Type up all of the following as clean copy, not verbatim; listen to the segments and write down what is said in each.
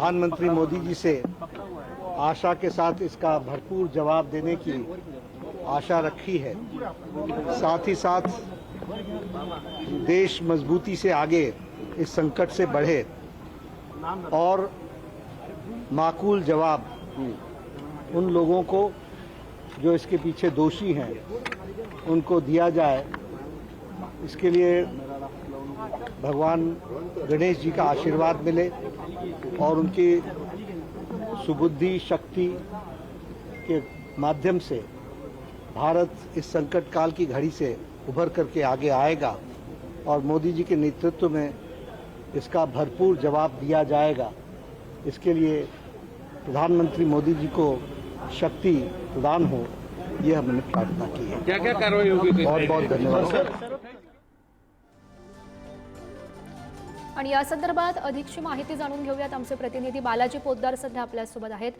प्रधानमंत्री मोदी जी से आशा के साथ इसका भरपूर जवाब देने की आशा रखी है। साथ ही साथ देश मजबूती से आगे इस संकट से बढ़े और माकूल जवाब उन लोगों को जो इसके पीछे दोषी हैं उनको दिया जाए। इसके लिए भगवान गणेश जी का आशीर्वाद मिले और उनकी सुबुद्धि शक्ति के माध्यम से भारत इस संकट काल की घड़ी से उभर करके आगे आएगा और मोदी जी के नेतृत्व में इसका भरपूर जवाब दिया जाएगा। इसके लिए प्रधानमंत्री मोदी जी को शक्ति प्रदान हो, ये हमने प्रार्थना की है। क्या क्या कार्रवाई होगी? बहुत बहुत धन्यवाद सर। आणि या संदर्भात अधिकची माहिती जाणून घेऊयात। आमचे प्रतिनिधी बालाजी पोद्दार सध्या आपल्यासोबत आहेत।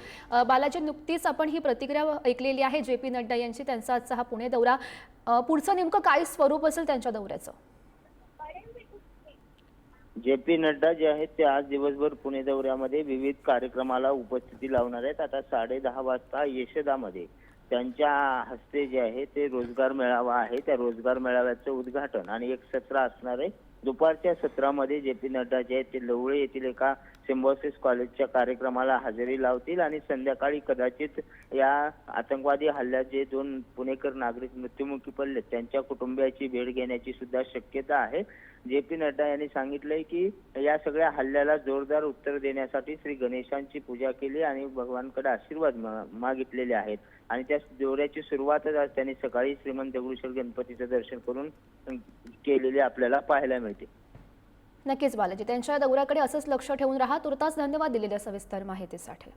बालाजी, नुकतीच आपण ही प्रतिक्रिया ऐकलेली आहे जे पी नड्डा यांची, त्यांचा आजचा हा पुणे दौरा, पुढचं नेमकं काय स्वरूप असेल त्यांच्या दौऱ्याचं? जे पी नड्डा जे आहेत ते आज दिवसभर पुणे दौऱ्यामध्ये विविध कार्यक्रमाला उपस्थिती लावणार आहेत। आता 10:30 वाजता यशदामध्ये त्यांच्या हस्ते जे आहे ते रोजगार मेळावा आहे, त्या रोजगार मेळाव्याचं उद्घाटन आणि एक सत्र असणार आहे। दुपारच्या सत्रामध्ये जे पी नड्डा जे आहेत ते लवळे येथील एका सिम्बॉसिस कॉलेजच्या कार्यक्रमाला हजेरी लावतील आणि संध्याकाळी कदाचित या आतंकवादी हल्ल्यात जे 2 पुणेकर नागरिक मृत्युमुखी पडले त्यांच्या कुटुंबियाची भेट घेण्याची सुद्धा शक्यता आहे। जे पी नड्डा यांनी सांगितलंय की या सगळ्या हल्ल्याला जोरदार उत्तर देण्यासाठी श्री गणेशांची पूजा केली आणि भगवानकडे आशीर्वाद मागितलेले आहेत आणि त्या दौऱ्याची सुरुवातच आज त्यांनी सकाळी श्रीमंत दगडूशेठ गणपतीचं दर्शन करून केलेले आपल्याला पाहायला मिळते। नक्कीच बालाजी, त्यांच्या दौऱ्याकडे असंच लक्ष ठेवून राहा। तुर्तास धन्यवाद दिलेल्या सविस्तर माहितीसाठी।